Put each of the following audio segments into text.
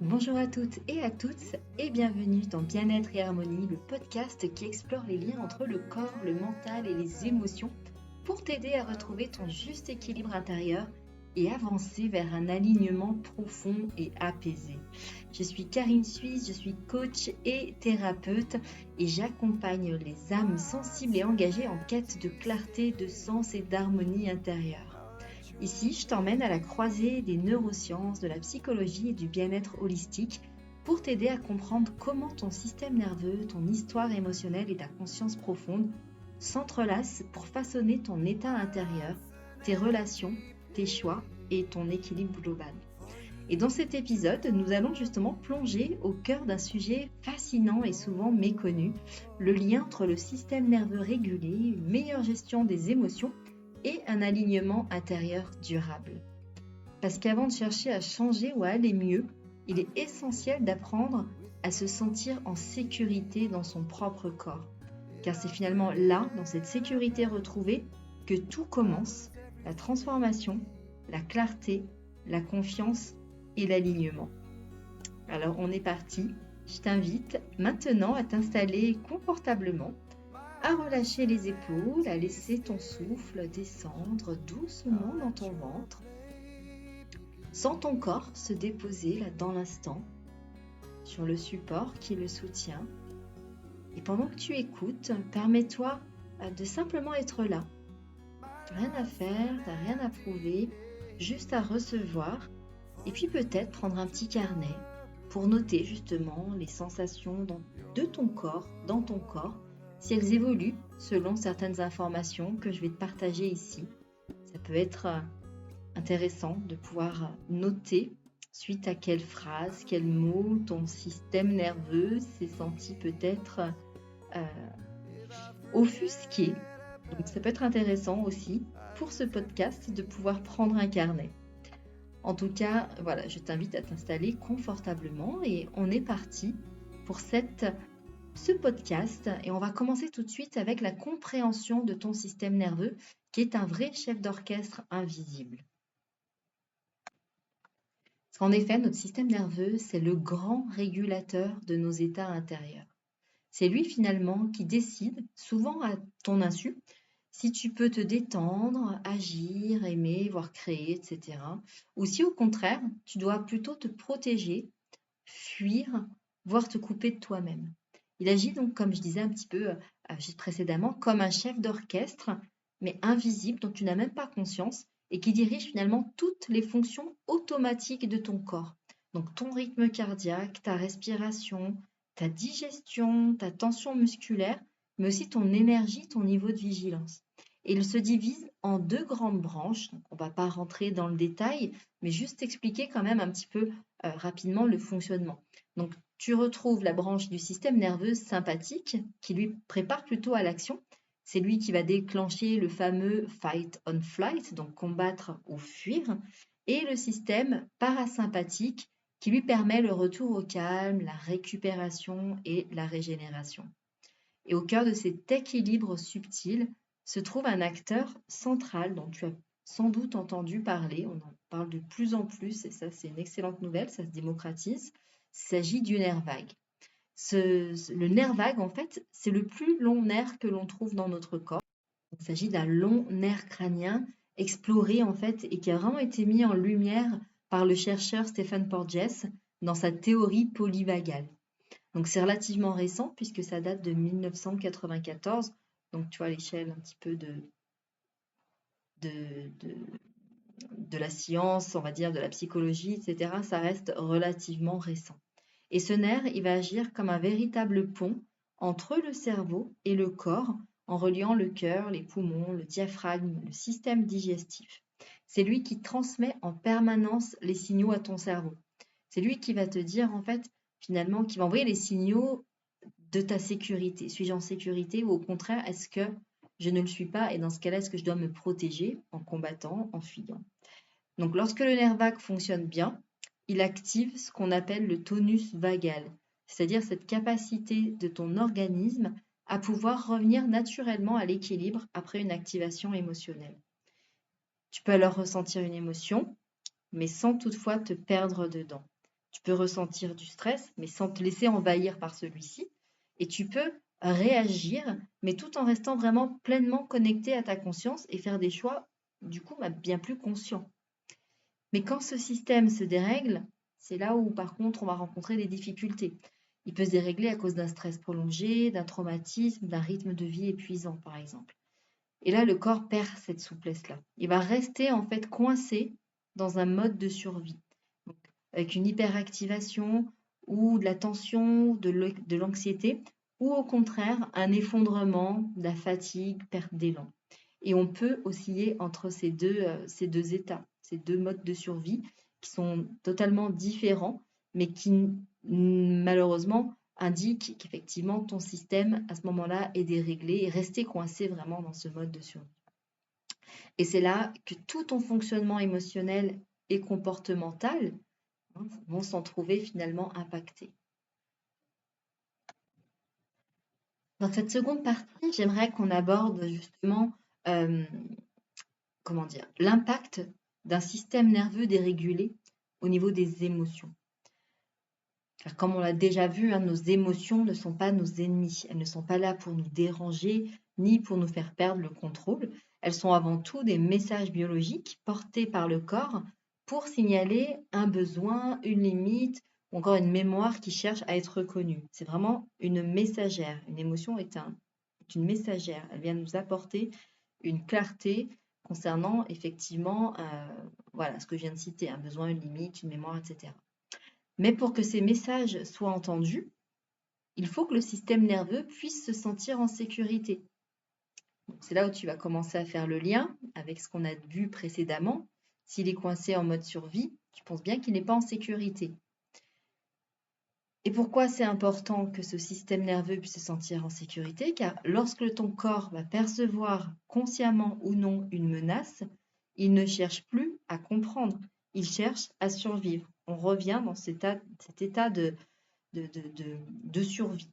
Bonjour à toutes et à tous et bienvenue dans Bien-être et Harmonie, le podcast qui explore les liens entre le corps, le mental et les émotions pour t'aider à retrouver ton juste équilibre intérieur et avancer vers un alignement profond et apaisé. Je suis Karine Suisse, je suis coach et thérapeute et j'accompagne les âmes sensibles et engagées en quête de clarté, de sens et d'harmonie intérieure. Ici, je t'emmène à la croisée des neurosciences, de la psychologie et du bien-être holistique pour t'aider à comprendre comment ton système nerveux, ton histoire émotionnelle et ta conscience profonde s'entrelacent pour façonner ton état intérieur, tes relations, tes choix et ton équilibre global. Et dans cet épisode, nous allons justement plonger au cœur d'un sujet fascinant et souvent méconnu, le lien entre le système nerveux régulé, une meilleure gestion des émotions et un alignement intérieur durable. Parce qu'avant de chercher à changer ou à aller mieux, il est essentiel d'apprendre à se sentir en sécurité dans son propre corps. Car c'est finalement là, dans cette sécurité retrouvée, que tout commence, la transformation, la clarté, la confiance et l'alignement. Alors on est parti, je t'invite maintenant à t'installer confortablement, à relâcher les épaules, à laisser ton souffle descendre doucement dans ton ventre. Sens ton corps se déposer là dans l'instant, sur le support qui le soutient. Et pendant que tu écoutes, permets-toi de simplement être là. Rien à faire, t'as rien à prouver, juste à recevoir. Et puis peut-être prendre un petit carnet pour noter justement les sensations de ton corps, dans ton corps, si elles évoluent selon certaines informations que je vais te partager ici. Ça peut être intéressant de pouvoir noter suite à quelle phrase, quel mot ton système nerveux s'est senti peut-être offusqué. Donc ça peut être intéressant aussi pour ce podcast de pouvoir prendre un carnet. En tout cas, voilà, je t'invite à t'installer confortablement et on est parti pour ce podcast et on va commencer tout de suite avec la compréhension de ton système nerveux qui est un vrai chef d'orchestre invisible. Parce qu'en effet, notre système nerveux, c'est le grand régulateur de nos états intérieurs. C'est lui finalement qui décide, souvent à ton insu, si tu peux te détendre, agir, aimer, voire créer, etc. Ou si au contraire, tu dois plutôt te protéger, fuir, voire te couper de toi-même. Il agit donc, comme je disais un petit peu juste précédemment, comme un chef d'orchestre, mais invisible, dont tu n'as même pas conscience, et qui dirige finalement toutes les fonctions automatiques de ton corps. Donc ton rythme cardiaque, ta respiration, ta digestion, ta tension musculaire, mais aussi ton énergie, ton niveau de vigilance. Et il se divise en deux grandes branches. Donc on ne va pas rentrer dans le détail, mais juste expliquer quand même un petit peu rapidement le fonctionnement. Donc tu retrouves la branche du système nerveux sympathique qui lui prépare plutôt à l'action. C'est lui qui va déclencher le fameux fight on flight, donc combattre ou fuir, et le système parasympathique qui lui permet le retour au calme, la récupération et la régénération. Et au cœur de cet équilibre subtil se trouve un acteur central dont tu as sans doute entendu parler. On en parle de plus en plus et ça, c'est une excellente nouvelle, ça se démocratise. Il s'agit du nerf vague. Le nerf vague, en fait, c'est le plus long nerf que l'on trouve dans notre corps. Il s'agit d'un long nerf crânien exploré, en fait, et qui a vraiment été mis en lumière par le chercheur Stephen Porges dans sa théorie polyvagale. Donc c'est relativement récent puisque ça date de 1994. Donc tu vois l'échelle un petit peu de, de, de la science, on va dire de la psychologie, etc. Ça reste relativement récent. Et ce nerf, il va agir comme un véritable pont entre le cerveau et le corps en reliant le cœur, les poumons, le diaphragme, le système digestif. C'est lui qui transmet en permanence les signaux à ton cerveau. C'est lui qui va te dire en fait finalement, qui va envoyer les signaux de ta sécurité. Suis-je en sécurité ou au contraire, est-ce que je ne le suis pas et dans ce cas-là, est-ce que je dois me protéger en combattant, en fuyant? Donc lorsque le nerf vague fonctionne bien, il active ce qu'on appelle le tonus vagal, c'est-à-dire cette capacité de ton organisme à pouvoir revenir naturellement à l'équilibre après une activation émotionnelle. Tu peux alors ressentir une émotion, mais sans toutefois te perdre dedans. Tu peux ressentir du stress, mais sans te laisser envahir par celui-ci. Et tu peux réagir, mais tout en restant vraiment pleinement connecté à ta conscience et faire des choix, du coup, bien plus conscients. Mais quand ce système se dérègle, c'est là où, par contre, on va rencontrer des difficultés. Il peut se dérégler à cause d'un stress prolongé, d'un traumatisme, d'un rythme de vie épuisant, par exemple. Et là, le corps perd cette souplesse-là. Il va rester en fait coincé dans un mode de survie, donc, avec une hyperactivation ou de la tension, de l'anxiété, ou au contraire un effondrement, de la fatigue, perte d'élan. Et on peut osciller entre ces deux états, ces deux modes de survie qui sont totalement différents, mais qui malheureusement indiquent qu'effectivement ton système à ce moment-là est déréglé et resté coincé vraiment dans ce mode de survie. Et c'est là que tout ton fonctionnement émotionnel et comportemental vont s'en trouver finalement impactés. Dans cette seconde partie, j'aimerais qu'on aborde justement l'impact d'un système nerveux dérégulé au niveau des émotions. Car comme on l'a déjà vu, nos émotions ne sont pas nos ennemis. Elles ne sont pas là pour nous déranger ni pour nous faire perdre le contrôle. Elles sont avant tout des messages biologiques portés par le corps pour signaler un besoin, une limite ou encore une mémoire qui cherche à être reconnue. C'est vraiment une messagère. Une émotion est une messagère. Elle vient nous apporter une clarté concernant effectivement ce que je viens de citer, un besoin, une limite, une mémoire, etc. Mais pour que ces messages soient entendus, il faut que le système nerveux puisse se sentir en sécurité. C'est là où tu vas commencer à faire le lien avec ce qu'on a vu précédemment. S'il est coincé en mode survie, tu penses bien qu'il n'est pas en sécurité. Et pourquoi c'est important que ce système nerveux puisse se sentir en sécurité? Car lorsque ton corps va percevoir consciemment ou non une menace, il ne cherche plus à comprendre, il cherche à survivre. On revient dans cet état de survie.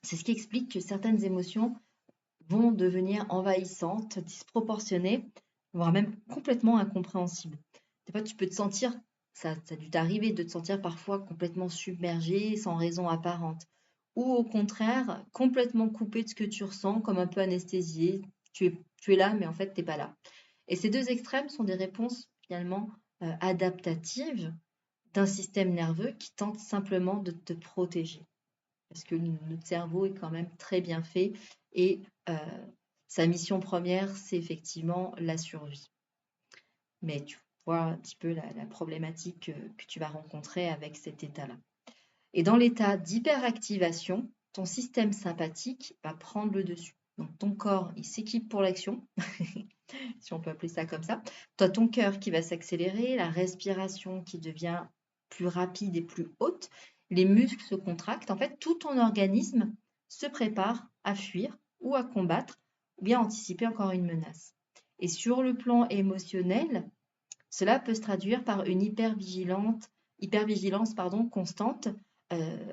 C'est ce qui explique que certaines émotions vont devenir envahissantes, disproportionnées, voire même complètement incompréhensibles. Des fois, tu peux te sentir, ça a dû t'arriver de te sentir parfois complètement submergé, sans raison apparente. Ou au contraire, complètement coupé de ce que tu ressens, comme un peu anesthésié. Tu es là, mais en fait, tu n'es pas là. Et ces deux extrêmes sont des réponses finalement adaptatives d'un système nerveux qui tente simplement de te protéger. Parce que notre cerveau est quand même très bien fait et sa mission première, c'est effectivement la survie. Mais tu vois un petit peu la problématique que tu vas rencontrer avec cet état-là. Et dans l'état d'hyperactivation, ton système sympathique va prendre le dessus. Donc ton corps, il s'équipe pour l'action, si on peut appeler ça comme ça. Tu as ton cœur qui va s'accélérer, la respiration qui devient plus rapide et plus haute, les muscles se contractent. En fait, tout ton organisme se prépare à fuir ou à combattre ou bien anticiper encore une menace. Et sur le plan émotionnel, cela peut se traduire par une hypervigilance constante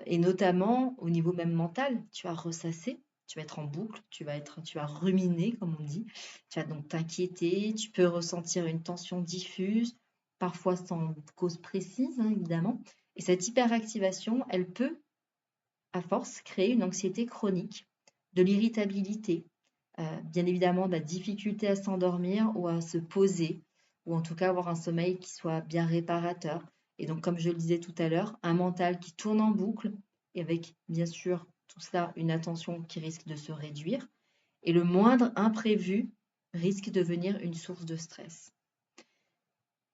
et notamment au niveau même mental. Tu vas ressasser, tu vas être en boucle, tu vas ruminer, comme on dit. Tu vas donc t'inquiéter, tu peux ressentir une tension diffuse, parfois sans cause précise, évidemment. Et cette hyperactivation, elle peut, à force, créer une anxiété chronique, de l'irritabilité, bien évidemment de la difficulté à s'endormir ou à se poser, ou en tout cas avoir un sommeil qui soit bien réparateur. Et donc, comme je le disais tout à l'heure, un mental qui tourne en boucle, et avec bien sûr tout cela une attention qui risque de se réduire. Et le moindre imprévu risque de devenir une source de stress.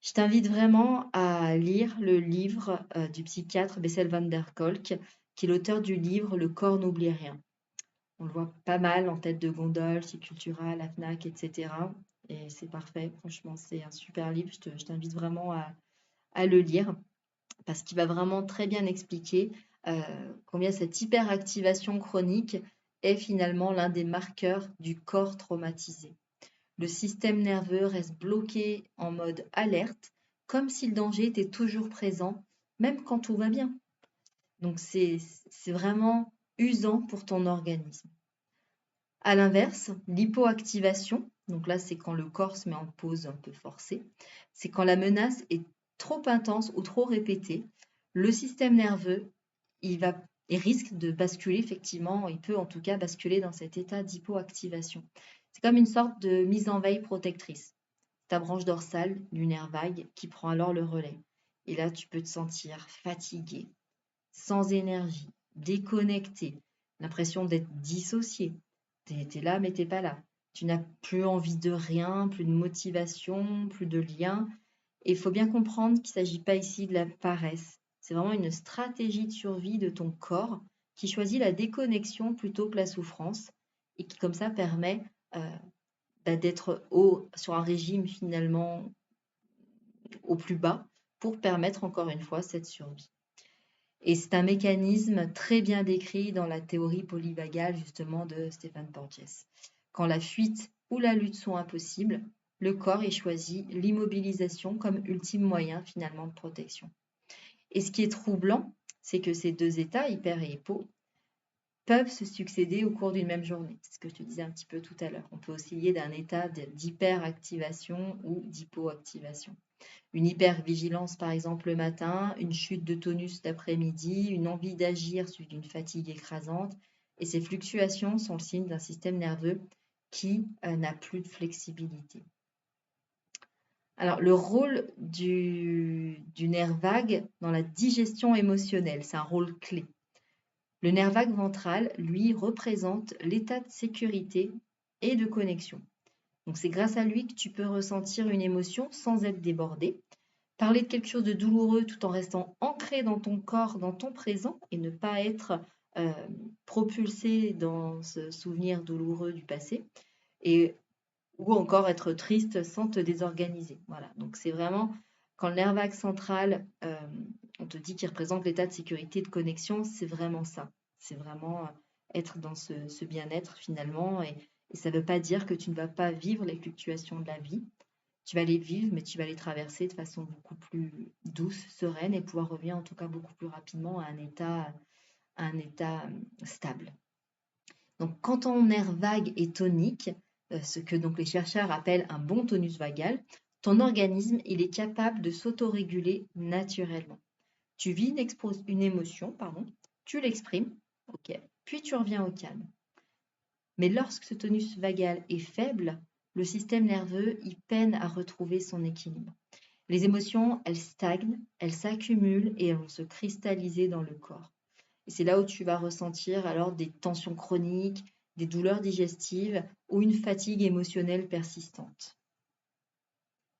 Je t'invite vraiment à lire le livre du psychiatre Bessel van der Kolk, qui est l'auteur du livre Le corps n'oublie rien. On le voit pas mal en tête de gondole, chez Cultura, la Fnac, etc. Et c'est parfait, franchement, c'est un super livre. Je t'invite vraiment à le lire parce qu'il va vraiment très bien expliquer combien cette hyperactivation chronique est finalement l'un des marqueurs du corps traumatisé. Le système nerveux reste bloqué en mode alerte, comme si le danger était toujours présent, même quand tout va bien. Donc c'est vraiment usant pour ton organisme. À l'inverse, l'hypoactivation, donc là c'est quand le corps se met en pause un peu forcée, c'est quand la menace est trop intense ou trop répétée. le système nerveux, il risque de basculer, effectivement, il peut en tout cas basculer dans cet état d'hypoactivation. C'est comme une sorte de mise en veille protectrice. Ta branche dorsale du nerf vague qui prend alors le relais. Et là, tu peux te sentir fatigué, sans énergie, déconnecté, l'impression d'être dissocié. T'es là, mais t'es pas là. Tu n'as plus envie de rien, plus de motivation, plus de lien. Et il faut bien comprendre qu'il ne s'agit pas ici de la paresse. C'est vraiment une stratégie de survie de ton corps qui choisit la déconnexion plutôt que la souffrance et qui comme ça permet d'être sur un régime finalement au plus bas pour permettre encore une fois cette survie. Et c'est un mécanisme très bien décrit dans la théorie polyvagale justement de Stephen Porges. Quand la fuite ou la lutte sont impossibles, le corps y choisit l'immobilisation comme ultime moyen finalement de protection. Et ce qui est troublant, c'est que ces deux états, hyper et hypo, peuvent se succéder au cours d'une même journée. C'est ce que je te disais un petit peu tout à l'heure. On peut osciller d'un état d'hyperactivation ou d'hypoactivation. Une hypervigilance par exemple le matin, une chute de tonus l'après-midi, une envie d'agir suivie d'une fatigue écrasante. Et ces fluctuations sont le signe d'un système nerveux qui n'a plus de flexibilité. Alors, le rôle du nerf vague dans la digestion émotionnelle, c'est un rôle clé. Le nerf vague ventral, lui, représente l'état de sécurité et de connexion. Donc, c'est grâce à lui que tu peux ressentir une émotion sans être débordé, parler de quelque chose de douloureux tout en restant ancré dans ton corps, dans ton présent, et ne pas être propulsé dans ce souvenir douloureux du passé. Ou encore être triste sans te désorganiser. Voilà, donc c'est vraiment quand le nerf vague central, on te dit qu'il représente l'état de sécurité et de connexion, c'est vraiment ça. C'est vraiment être dans ce bien-être finalement. Et ça ne veut pas dire que tu ne vas pas vivre les fluctuations de la vie. Tu vas les vivre, mais tu vas les traverser de façon beaucoup plus douce, sereine et pouvoir revenir en tout cas beaucoup plus rapidement à un état stable. Donc, quand ton nerf vague est tonique, ce que donc les chercheurs appellent un bon tonus vagal, ton organisme il est capable de s'autoréguler naturellement. Tu vis une émotion, tu l'exprimes, ok, puis tu reviens au calme. Mais lorsque ce tonus vagal est faible, le système nerveux il peine à retrouver son équilibre. Les émotions, elles stagnent, elles s'accumulent et elles vont se cristalliser dans le corps. Et c'est là où tu vas ressentir alors des tensions chroniques, des douleurs digestives ou une fatigue émotionnelle persistante.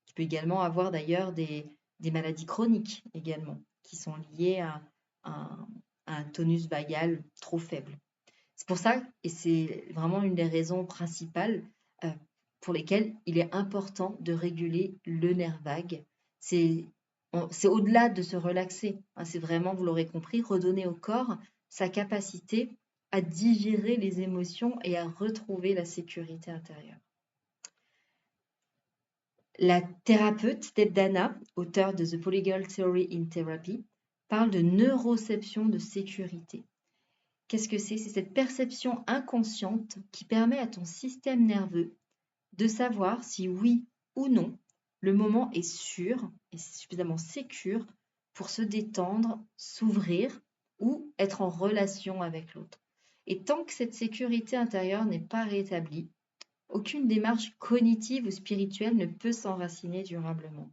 Tu peux également avoir d'ailleurs des maladies chroniques également, qui sont liées à un tonus vagal trop faible. C'est pour ça, et c'est vraiment une des raisons principales pour lesquelles il est important de réguler le nerf vague. C'est au-delà de se relaxer. C'est vraiment, vous l'aurez compris, redonner au corps sa capacité à digérer les émotions et à retrouver la sécurité intérieure. La thérapeute Deb Dana, auteure de The Polygal Theory in Therapy, parle de neuroception de sécurité. Qu'est-ce que c'est? C'est cette perception inconsciente qui permet à ton système nerveux de savoir si oui ou non le moment est sûr et suffisamment sécure pour se détendre, s'ouvrir ou être en relation avec l'autre. Et tant que cette sécurité intérieure n'est pas rétablie, aucune démarche cognitive ou spirituelle ne peut s'enraciner durablement.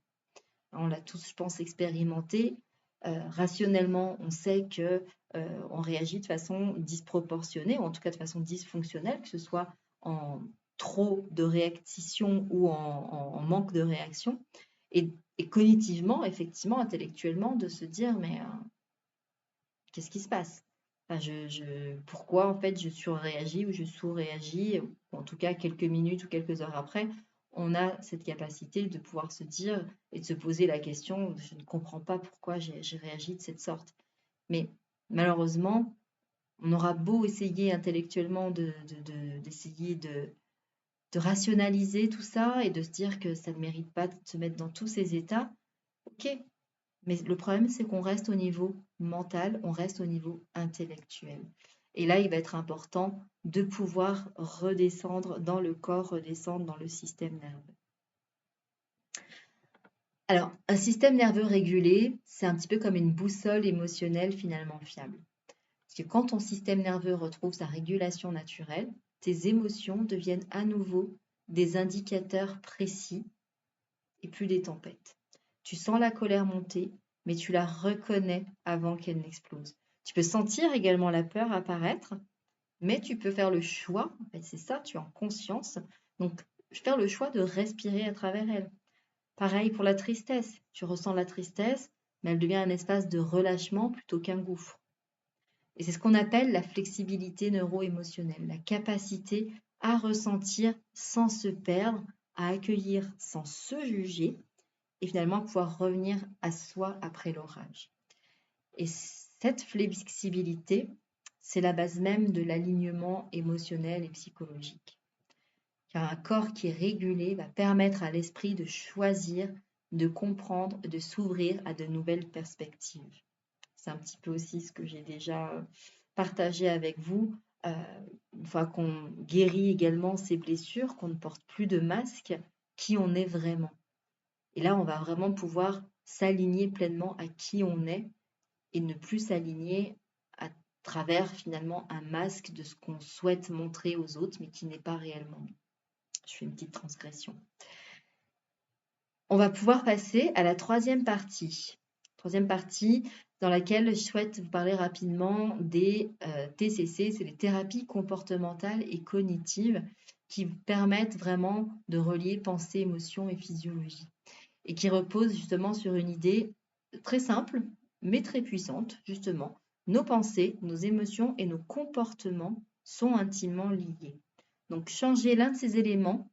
On l'a tous, je pense, expérimenté. Rationnellement, on sait qu'on réagit de façon disproportionnée, ou en tout cas de façon dysfonctionnelle, que ce soit en trop de réaction ou en manque de réaction. Et cognitivement, effectivement, intellectuellement, de se dire, mais qu'est-ce qui se passe? Pourquoi en fait je surréagis ou je sous-réagis, ou en tout cas quelques minutes ou quelques heures après, on a cette capacité de pouvoir se dire et de se poser la question, je ne comprends pas pourquoi j'ai réagi de cette sorte. Mais malheureusement, on aura beau essayer intellectuellement d'essayer de rationaliser tout ça et de se dire que ça ne mérite pas de se mettre dans tous ces états, ok. Mais le problème, c'est qu'on reste au niveau mental, on reste au niveau intellectuel. Et là, il va être important de pouvoir redescendre dans le corps, redescendre dans le système nerveux. Alors, un système nerveux régulé, c'est un petit peu comme une boussole émotionnelle finalement fiable. Parce que quand ton système nerveux retrouve sa régulation naturelle, tes émotions deviennent à nouveau des indicateurs précis et plus des tempêtes. Tu sens la colère monter, mais tu la reconnais avant qu'elle n'explose. Tu peux sentir également la peur apparaître, mais tu peux faire le choix, en fait c'est ça, tu es en conscience, donc faire le choix de respirer à travers elle. Pareil pour la tristesse, tu ressens la tristesse, mais elle devient un espace de relâchement plutôt qu'un gouffre. Et c'est ce qu'on appelle la flexibilité neuro-émotionnelle, la capacité à ressentir sans se perdre, à accueillir sans se juger et finalement pouvoir revenir à soi après l'orage. Et cette flexibilité, c'est la base même de l'alignement émotionnel et psychologique. Car un corps qui est régulé va permettre à l'esprit de choisir, de comprendre, de s'ouvrir à de nouvelles perspectives. C'est un petit peu aussi ce que j'ai déjà partagé avec vous. Une fois qu'on guérit également ces blessures, qu'on ne porte plus de masque, qui on est vraiment. Et là, on va vraiment pouvoir s'aligner pleinement à qui on est et ne plus s'aligner à travers finalement un masque de ce qu'on souhaite montrer aux autres, mais qui n'est pas réellement. Je fais une petite transgression. On va pouvoir passer à la troisième partie. Troisième partie dans laquelle je souhaite vous parler rapidement des TCC, c'est les thérapies comportementales et cognitives qui permettent vraiment de relier pensée, émotion et physiologie et qui reposent justement sur une idée très simple mais très puissante, justement. Nos pensées, nos émotions et nos comportements sont intimement liés. Donc changer l'un de ces éléments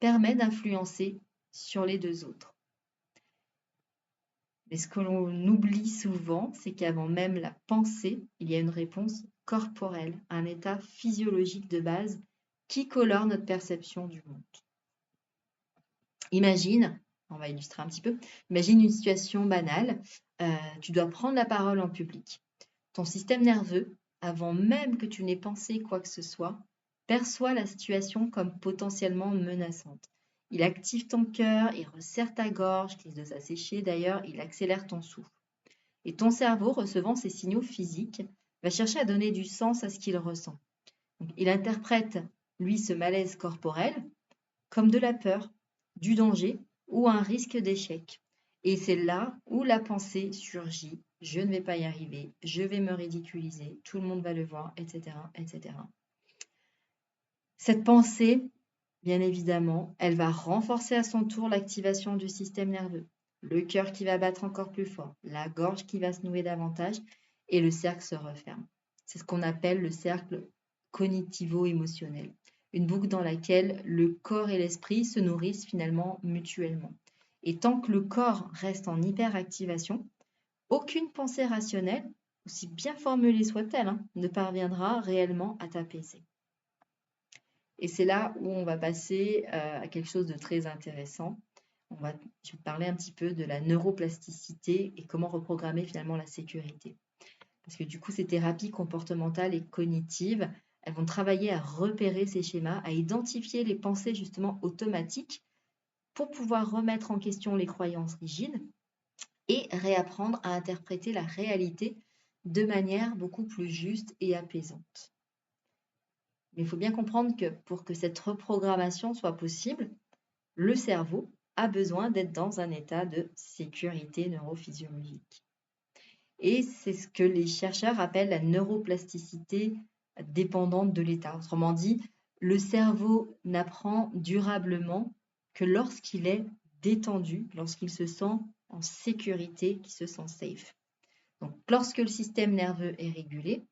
permet d'influencer sur les deux autres. Mais ce que l'on oublie souvent, c'est qu'avant même la pensée, il y a une réponse corporelle, un état physiologique de base qui colore notre perception du monde. Imagine, on va illustrer un petit peu, imagine une situation banale, tu dois prendre la parole en public. Ton système nerveux, avant même que tu n'aies pensé quoi que ce soit, perçoit la situation comme potentiellement menaçante. Il active ton cœur, il resserre ta gorge, qui risque de s'assécher d'ailleurs, il accélère ton souffle. Et ton cerveau, recevant ces signaux physiques, va chercher à donner du sens à ce qu'il ressent. Donc, il interprète, lui, ce malaise corporel comme de la peur, du danger ou un risque d'échec. Et c'est là où la pensée surgit. Je ne vais pas y arriver, je vais me ridiculiser, tout le monde va le voir, etc., etc. Cette pensée, bien évidemment, elle va renforcer à son tour l'activation du système nerveux. Le cœur qui va battre encore plus fort, la gorge qui va se nouer davantage et le cercle se referme. C'est ce qu'on appelle le cercle cognitivo-émotionnel. Une boucle dans laquelle le corps et l'esprit se nourrissent finalement mutuellement. Et tant que le corps reste en hyperactivation, aucune pensée rationnelle, aussi bien formulée soit-elle, ne parviendra réellement à t'apaiser. Et c'est là où on va passer à quelque chose de très intéressant. Je vais vous parler un petit peu de la neuroplasticité et comment reprogrammer finalement la sécurité. Parce que du coup, ces thérapies comportementales et cognitives, elles vont travailler à repérer ces schémas, à identifier les pensées justement automatiques pour pouvoir remettre en question les croyances rigides et réapprendre à interpréter la réalité de manière beaucoup plus juste et apaisante. Mais il faut bien comprendre que pour que cette reprogrammation soit possible, le cerveau a besoin d'être dans un état de sécurité neurophysiologique. Et c'est ce que les chercheurs appellent la neuroplasticité dépendante de l'état. Autrement dit, le cerveau n'apprend durablement que lorsqu'il est détendu, lorsqu'il se sent en sécurité, qu'il se sent safe. Donc, lorsque le système nerveux est régulé,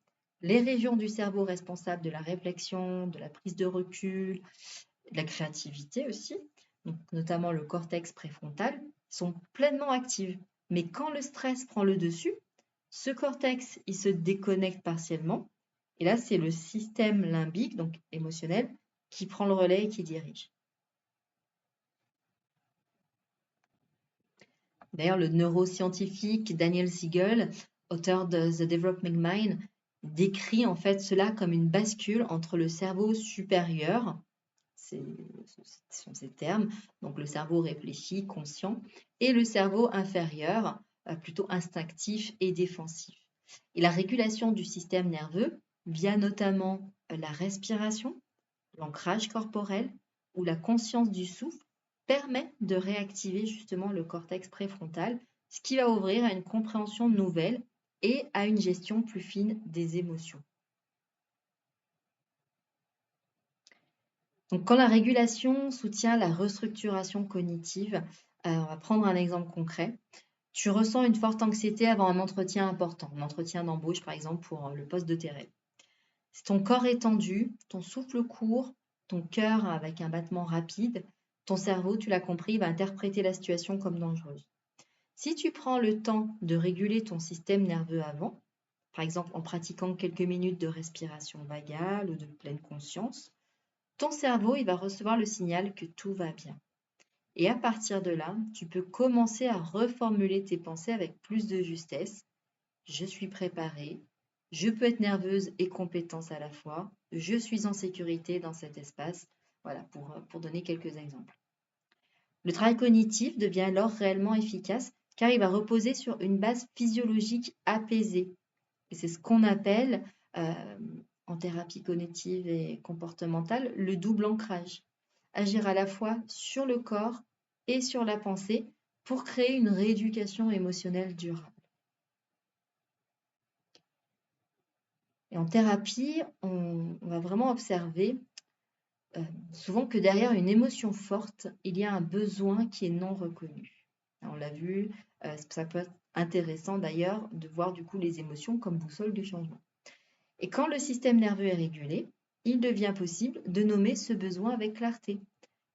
les régions du cerveau responsables de la réflexion, de la prise de recul, de la créativité aussi, donc notamment le cortex préfrontal, sont pleinement actives. Mais quand le stress prend le dessus, ce cortex, il se déconnecte partiellement. Et là, c'est le système limbique, donc émotionnel, qui prend le relais et qui dirige. D'ailleurs, le neuroscientifique Daniel Siegel, auteur de The Developing Mind, décrit en fait cela comme une bascule entre le cerveau supérieur, ce sont ces termes. Donc le cerveau réfléchi, conscient, et le cerveau inférieur, plutôt instinctif et défensif. Et la régulation du système nerveux via notamment la respiration, l'ancrage corporel ou la conscience du souffle permet de réactiver justement le cortex préfrontal, ce qui va ouvrir à une compréhension nouvelle et à une gestion plus fine des émotions. Donc, quand la régulation soutient la restructuration cognitive, on va prendre un exemple concret. Tu ressens une forte anxiété avant un entretien important, un entretien d'embauche par exemple pour le poste de tes rêves. Si ton corps est tendu, ton souffle court, ton cœur avec un battement rapide, ton cerveau, tu l'as compris, va interpréter la situation comme dangereuse. Si tu prends le temps de réguler ton système nerveux avant, par exemple en pratiquant quelques minutes de respiration vagale ou de pleine conscience, ton cerveau il va recevoir le signal que tout va bien. Et à partir de là, tu peux commencer à reformuler tes pensées avec plus de justesse. Je suis préparée, je peux être nerveuse et compétente à la fois, je suis en sécurité dans cet espace. Voilà, pour donner quelques exemples. Le travail cognitif devient alors réellement efficace car il va reposer sur une base physiologique apaisée. Et c'est ce qu'on appelle, en thérapie cognitive et comportementale, le double ancrage. Agir à la fois sur le corps et sur la pensée pour créer une rééducation émotionnelle durable. Et en thérapie, on va vraiment observer souvent que derrière une émotion forte, il y a un besoin qui est non reconnu. On l'a vu, ça peut être intéressant d'ailleurs de voir du coup les émotions comme boussole du changement. Et quand le système nerveux est régulé, il devient possible de nommer ce besoin avec clarté.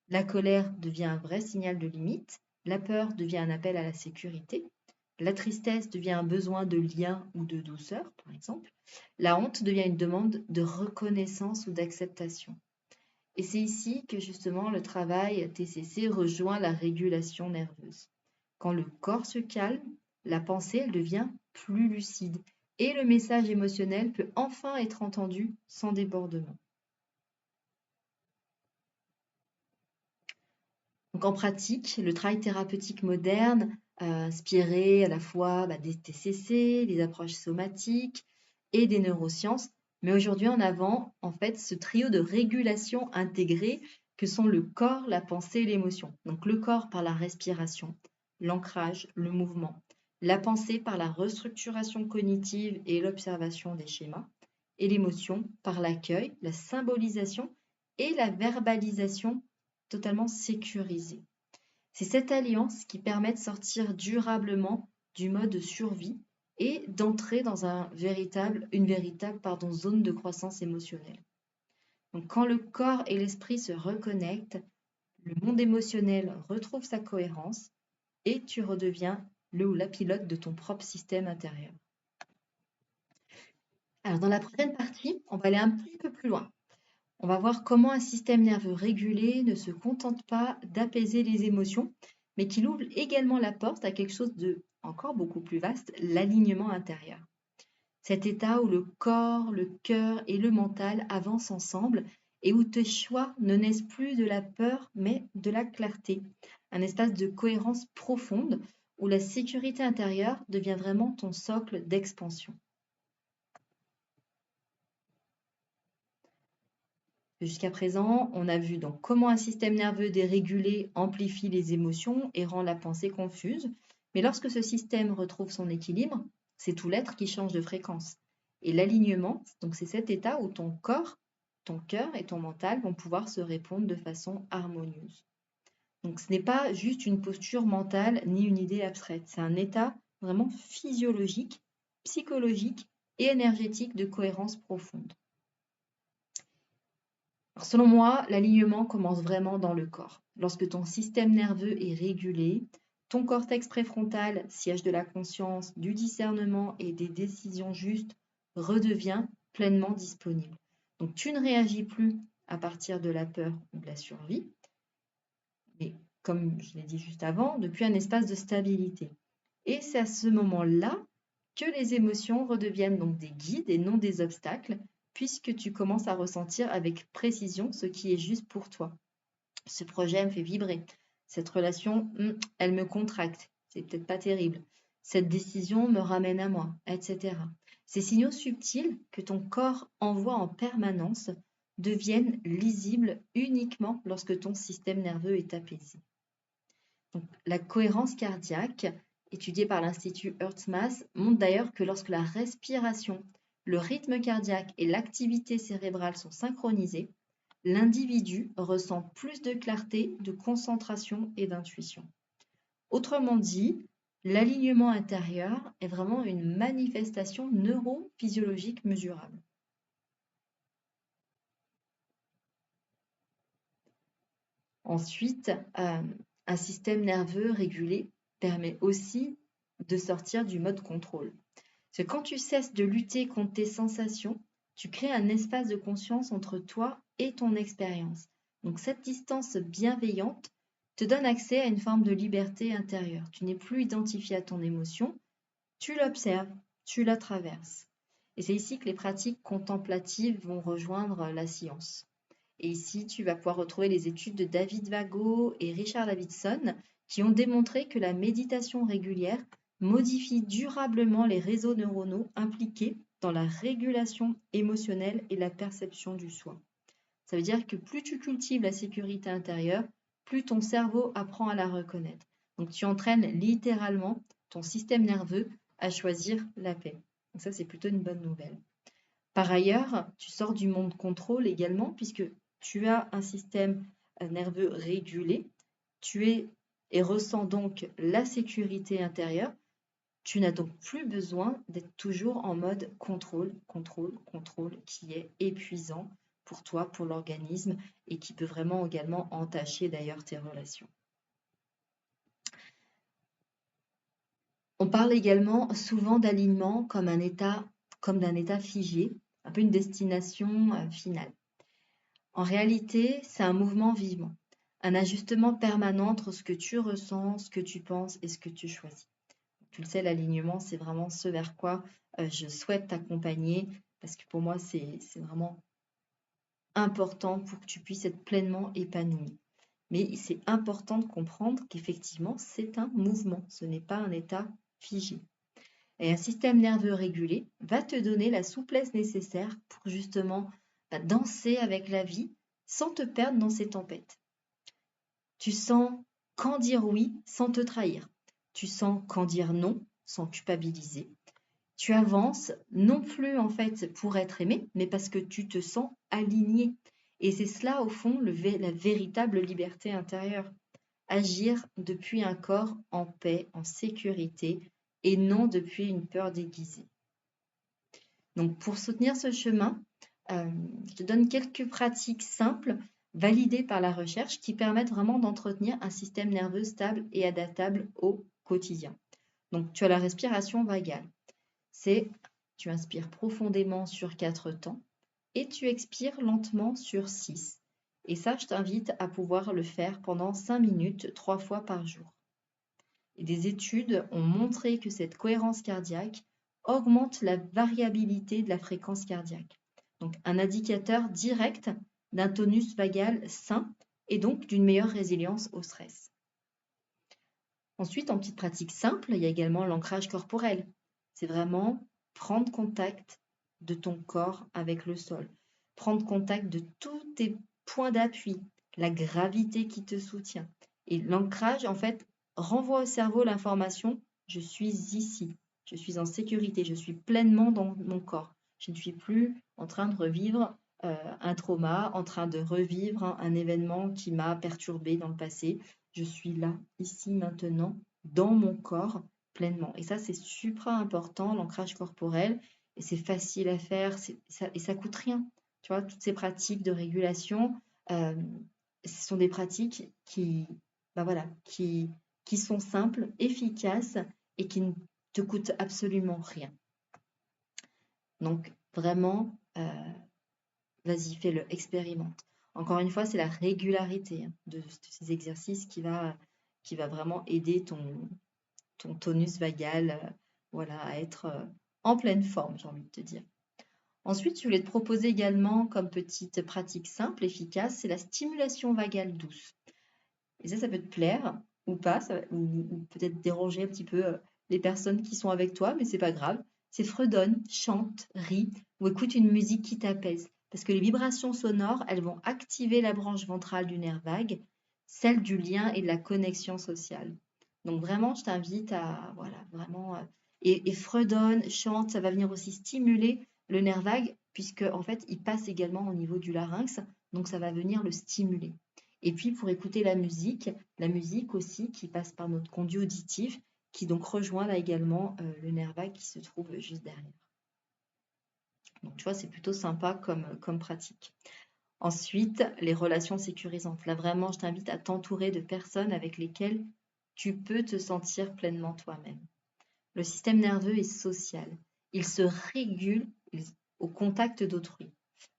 La colère devient un vrai signal de limite, la peur devient un appel à la sécurité, la tristesse devient un besoin de lien ou de douceur, par exemple, la honte devient une demande de reconnaissance ou d'acceptation. Et c'est ici que justement le travail TCC rejoint la régulation nerveuse. Quand le corps se calme, la pensée elle devient plus lucide et le message émotionnel peut enfin être entendu sans débordement. Donc en pratique, le travail thérapeutique moderne, inspiré à la fois des TCC, des approches somatiques et des neurosciences, met aujourd'hui en avant en fait ce trio de régulation intégrée que sont le corps, la pensée et l'émotion. Donc le corps par la respiration, l'ancrage, le mouvement, la pensée par la restructuration cognitive et l'observation des schémas, et l'émotion par l'accueil, la symbolisation et la verbalisation totalement sécurisée. C'est cette alliance qui permet de sortir durablement du mode survie et d'entrer dans une véritable zone de croissance émotionnelle. Donc, quand le corps et l'esprit se reconnectent, le monde émotionnel retrouve sa cohérence et tu redeviens le ou la pilote de ton propre système intérieur. Alors, dans la prochaine partie, on va aller un petit peu plus loin. On va voir comment un système nerveux régulé ne se contente pas d'apaiser les émotions, mais qu'il ouvre également la porte à quelque chose de encore beaucoup plus vaste, l'alignement intérieur. Cet état où le corps, le cœur et le mental avancent ensemble et où tes choix ne naissent plus de la peur, mais de la clarté. Un espace de cohérence profonde où la sécurité intérieure devient vraiment ton socle d'expansion. Jusqu'à présent, on a vu donc comment un système nerveux dérégulé amplifie les émotions et rend la pensée confuse. Mais lorsque ce système retrouve son équilibre, c'est tout l'être qui change de fréquence. Et l'alignement, donc c'est cet état où ton corps, ton cœur et ton mental vont pouvoir se répondre de façon harmonieuse. Donc ce n'est pas juste une posture mentale ni une idée abstraite, c'est un état vraiment physiologique, psychologique et énergétique de cohérence profonde. Alors, selon moi, l'alignement commence vraiment dans le corps. Lorsque ton système nerveux est régulé, ton cortex préfrontal, siège de la conscience, du discernement et des décisions justes, redevient pleinement disponible. Donc tu ne réagis plus à partir de la peur ou de la survie, mais comme je l'ai dit juste avant, depuis un espace de stabilité. Et c'est à ce moment-là que les émotions redeviennent donc des guides et non des obstacles, puisque tu commences à ressentir avec précision ce qui est juste pour toi. Ce projet me fait vibrer. Cette relation, elle me contracte. C'est peut-être pas terrible. Cette décision me ramène à moi, etc. Ces signaux subtils que ton corps envoie en permanence deviennent lisibles uniquement lorsque ton système nerveux est apaisé. Donc, la cohérence cardiaque, étudiée par l'Institut HeartMath, montre d'ailleurs que lorsque la respiration, le rythme cardiaque et l'activité cérébrale sont synchronisés, l'individu ressent plus de clarté, de concentration et d'intuition. Autrement dit, l'alignement intérieur est vraiment une manifestation neurophysiologique mesurable. Ensuite, un système nerveux régulé permet aussi de sortir du mode contrôle. Parce que quand tu cesses de lutter contre tes sensations, tu crées un espace de conscience entre toi et ton expérience. Donc cette distance bienveillante te donne accès à une forme de liberté intérieure. Tu n'es plus identifié à ton émotion, tu l'observes, tu la traverses. Et c'est ici que les pratiques contemplatives vont rejoindre la science. Et ici, tu vas pouvoir retrouver les études de David Vago et Richard Davidson qui ont démontré que la méditation régulière modifie durablement les réseaux neuronaux impliqués dans la régulation émotionnelle et la perception du soi. Ça veut dire que plus tu cultives la sécurité intérieure, plus ton cerveau apprend à la reconnaître. Donc tu entraînes littéralement ton système nerveux à choisir la paix. Donc ça, c'est plutôt une bonne nouvelle. Par ailleurs, tu sors du monde contrôle également puisque tu as un système nerveux régulé, tu es et ressens donc la sécurité intérieure. Tu n'as donc plus besoin d'être toujours en mode contrôle, qui est épuisant pour toi, pour l'organisme et qui peut vraiment également entacher d'ailleurs tes relations. On parle également souvent d'alignement comme d'un état figé, un peu une destination finale. En réalité, c'est un mouvement vivant, un ajustement permanent entre ce que tu ressens, ce que tu penses et ce que tu choisis. Tu le sais, l'alignement, c'est vraiment ce vers quoi je souhaite t'accompagner parce que pour moi, c'est vraiment important pour que tu puisses être pleinement épanoui. Mais c'est important de comprendre qu'effectivement, c'est un mouvement, ce n'est pas un état figé. Et un système nerveux régulé va te donner la souplesse nécessaire pour justement danser avec la vie sans te perdre dans ces tempêtes. Tu sens quand dire oui sans te trahir. Tu sens quand dire non sans culpabiliser. Tu avances non plus en fait pour être aimé, mais parce que tu te sens aligné. Et c'est cela au fond la véritable liberté intérieure. Agir depuis un corps en paix, en sécurité, et non depuis une peur déguisée. Donc pour soutenir ce chemin, je te donne quelques pratiques simples validées par la recherche qui permettent vraiment d'entretenir un système nerveux stable et adaptable au quotidien. Donc tu as la respiration vagale. Tu inspires profondément sur 4 temps et tu expires lentement sur 6. Et ça, je t'invite à pouvoir le faire pendant 5 minutes, 3 fois par jour. Et des études ont montré que cette cohérence cardiaque augmente la variabilité de la fréquence cardiaque. Donc un indicateur direct d'un tonus vagal sain et donc d'une meilleure résilience au stress. Ensuite, en petite pratique simple, il y a également l'ancrage corporel. C'est vraiment prendre contact de ton corps avec le sol, prendre contact de tous tes points d'appui, la gravité qui te soutient. Et l'ancrage, en fait, renvoie au cerveau l'information, je suis ici, je suis en sécurité, je suis pleinement dans mon corps. Je ne suis plus en train de revivre un trauma, en train de revivre un événement qui m'a perturbé dans le passé. Je suis là, ici, maintenant, dans mon corps, pleinement. Et ça, c'est super important, l'ancrage corporel. Et c'est facile à faire et ça coûte rien. Tu vois, toutes ces pratiques de régulation, ce sont des pratiques qui sont simples, efficaces et qui ne te coûtent absolument rien. Donc, vraiment, vas-y, fais-le, expérimente. Encore une fois, c'est la régularité de ces exercices qui va vraiment aider ton tonus vagal à être en pleine forme, j'ai envie de te dire. Ensuite, je voulais te proposer également comme petite pratique simple, efficace, c'est la stimulation vagale douce. Et ça peut te plaire ou pas, ou peut-être déranger un petit peu les personnes qui sont avec toi, mais c'est pas grave. C'est fredonne, chante, rit ou écoute une musique qui t'apaise. Parce que les vibrations sonores, elles vont activer la branche ventrale du nerf vague, celle du lien et de la connexion sociale. Donc vraiment, je t'invite à, voilà, vraiment, et fredonne, chante, ça va venir aussi stimuler le nerf vague, puisque en fait, il passe également au niveau du larynx, donc ça va venir le stimuler. Et puis pour écouter la musique aussi qui passe par notre conduit auditif, qui donc rejoint là également le nerf vague qui se trouve juste derrière. Donc tu vois, c'est plutôt sympa comme pratique. Ensuite, les relations sécurisantes. Là vraiment, je t'invite à t'entourer de personnes avec lesquelles tu peux te sentir pleinement toi-même. Le système nerveux est social. Il se régule au contact d'autrui.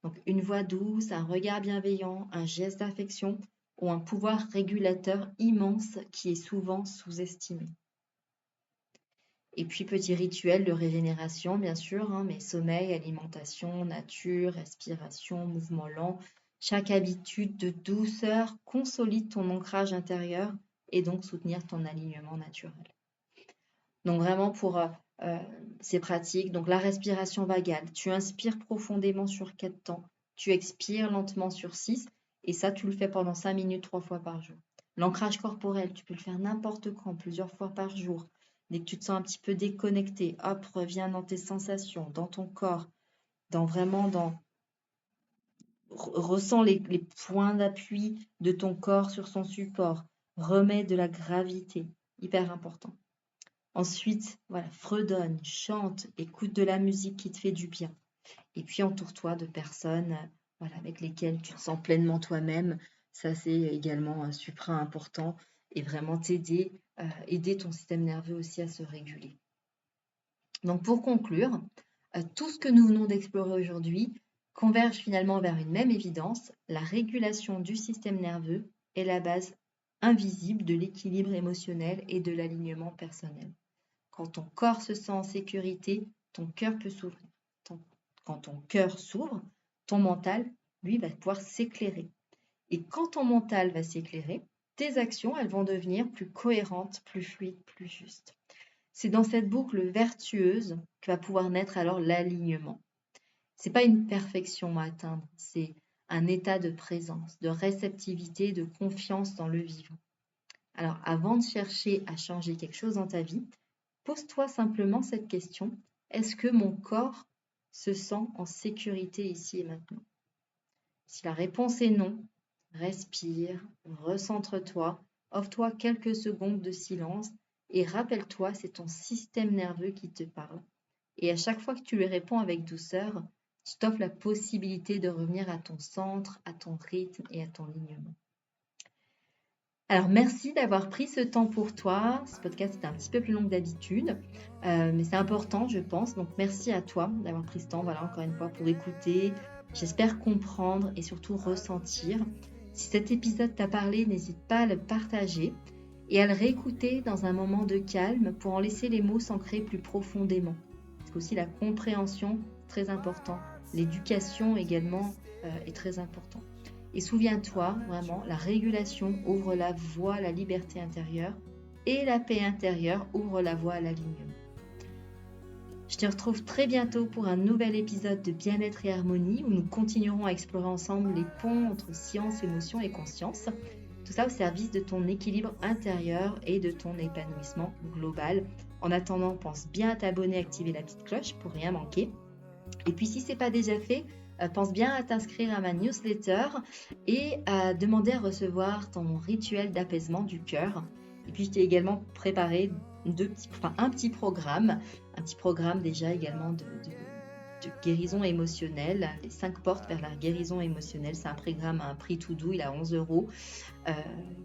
Donc une voix douce, un regard bienveillant, un geste d'affection ont un pouvoir régulateur immense qui est souvent sous-estimé. Et puis petit rituel de régénération, bien sûr, mais sommeil, alimentation, nature, respiration, mouvement lent. Chaque habitude de douceur consolide ton ancrage intérieur et donc soutenir ton alignement naturel. Donc vraiment pour ces pratiques, donc la respiration vagale, tu inspires profondément sur 4 temps, tu expires lentement sur 6 et ça tu le fais pendant 5 minutes 3 fois par jour. L'ancrage corporel, tu peux le faire n'importe quand, plusieurs fois par jour. Dès que tu te sens un petit peu déconnecté, hop, reviens dans tes sensations, dans ton corps, ressens les points d'appui de ton corps sur son support, remets de la gravité, hyper important. Ensuite, voilà, fredonne, chante, écoute de la musique qui te fait du bien. Et puis entoure-toi de personnes voilà, avec lesquelles tu te sens pleinement toi-même. Ça, c'est également super important et vraiment t'aider, aider ton système nerveux aussi à se réguler. Donc pour conclure, tout ce que nous venons d'explorer aujourd'hui converge finalement vers une même évidence. La régulation du système nerveux est la base invisible de l'équilibre émotionnel et de l'alignement personnel. Quand ton corps se sent en sécurité, ton cœur peut s'ouvrir. Quand ton cœur s'ouvre, ton mental, lui, va pouvoir s'éclairer. Et quand ton mental va s'éclairer, tes actions, elles vont devenir plus cohérentes, plus fluides, plus justes. C'est dans cette boucle vertueuse que va pouvoir naître alors l'alignement. Ce n'est pas une perfection à atteindre, c'est un état de présence, de réceptivité, de confiance dans le vivant. Alors, avant de chercher à changer quelque chose dans ta vie, pose-toi simplement cette question. Est-ce que mon corps se sent en sécurité ici et maintenant? Si la réponse est non, respire, recentre-toi, offre-toi quelques secondes de silence et rappelle-toi, c'est ton système nerveux qui te parle. Et à chaque fois que tu lui réponds avec douceur, tu t'offres la possibilité de revenir à ton centre, à ton rythme et à ton alignement. Alors, merci d'avoir pris ce temps pour toi. Ce podcast est un petit peu plus long que d'habitude, mais c'est important, je pense. Donc, merci à toi d'avoir pris ce temps, voilà, encore une fois, pour écouter. J'espère comprendre et surtout ressentir. Si cet épisode t'a parlé, n'hésite pas à le partager et à le réécouter dans un moment de calme pour en laisser les mots s'ancrer plus profondément. Parce qu'aussi la compréhension, très important. L'éducation également est très important. Et souviens-toi, vraiment, la régulation ouvre la voie à la liberté intérieure et la paix intérieure ouvre la voie à l'alignement. Je te retrouve très bientôt pour un nouvel épisode de Bien-être et Harmonie où nous continuerons à explorer ensemble les ponts entre science, émotion et conscience. Tout ça au service de ton équilibre intérieur et de ton épanouissement global. En attendant, pense bien à t'abonner et activer la petite cloche pour rien manquer. Et puis si ce n'est pas déjà fait, pense bien à t'inscrire à ma newsletter et à demander à recevoir ton rituel d'apaisement du cœur. Et puis je t'ai également préparé un petit programme déjà également de guérison émotionnelle, les 5 portes vers la guérison émotionnelle. C'est un programme à un prix tout doux, il est à 11 €,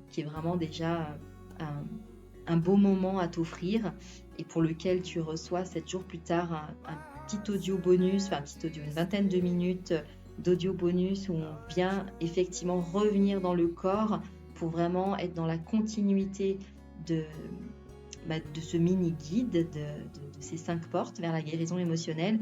qui est vraiment déjà un beau moment à t'offrir et pour lequel tu reçois 7 jours plus tard un petit audio bonus, une vingtaine de minutes d'audio bonus où on vient effectivement revenir dans le corps pour vraiment être dans la continuité de ce mini-guide de ces 5 portes vers la guérison émotionnelle.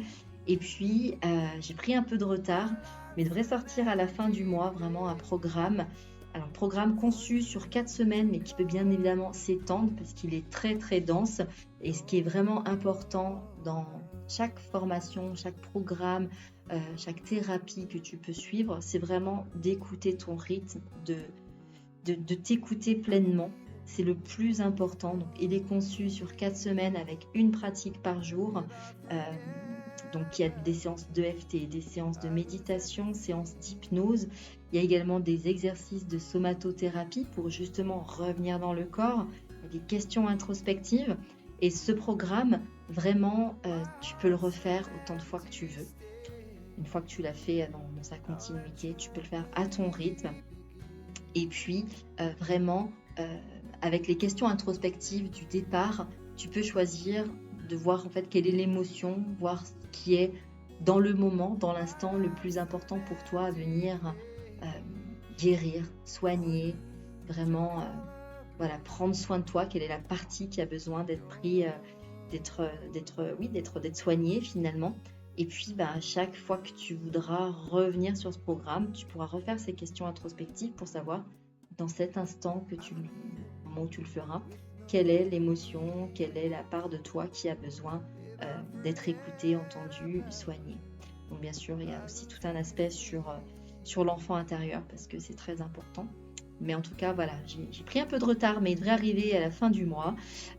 Et puis, j'ai pris un peu de retard, mais devrait sortir à la fin du mois vraiment un programme Alors, programme conçu sur 4 semaines, mais qui peut bien évidemment s'étendre parce qu'il est très très dense. Et ce qui est vraiment important dans chaque formation, chaque programme, chaque thérapie que tu peux suivre, c'est vraiment d'écouter ton rythme, de t'écouter pleinement. C'est le plus important. Donc, il est conçu sur 4 semaines avec une pratique par jour. Donc, il y a des séances d'EFT, des séances de méditation, séances d'hypnose. Il y a également des exercices de somatothérapie pour justement revenir dans le corps. Il y a des questions introspectives. Et ce programme, vraiment, tu peux le refaire autant de fois que tu veux. Une fois que tu l'as fait dans sa continuité, tu peux le faire à ton rythme. Et puis, vraiment, avec les questions introspectives du départ, tu peux choisir de voir en fait quelle est l'émotion, voir ce qui est dans le moment, dans l'instant, le plus important pour toi à venir guérir, soigner, vraiment voilà, prendre soin de toi, quelle est la partie qui a besoin d'être prise, d'être soignée finalement. Et puis, à chaque fois que tu voudras revenir sur ce programme, tu pourras refaire ces questions introspectives pour savoir, dans cet instant au moment où tu le feras, quelle est l'émotion, quelle est la part de toi qui a besoin d'être écoutée, entendue, soignée. Donc, bien sûr, il y a aussi tout un aspect sur l'enfant intérieur parce que c'est très important. Mais en tout cas, voilà, j'ai pris un peu de retard, mais il devrait arriver à la fin du mois.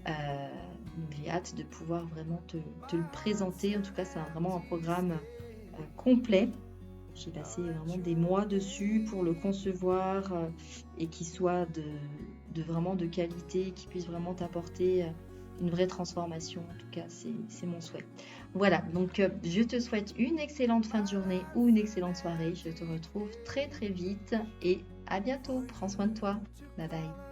J'ai hâte de pouvoir vraiment te le présenter. En tout cas, c'est vraiment un programme complet. J'ai passé vraiment des mois dessus pour le concevoir et qu'il soit vraiment de qualité, qu'il puisse vraiment t'apporter une vraie transformation. En tout cas, c'est mon souhait. Voilà, donc je te souhaite une excellente fin de journée ou une excellente soirée. Je te retrouve très très vite et à bientôt. Prends soin de toi. Bye bye.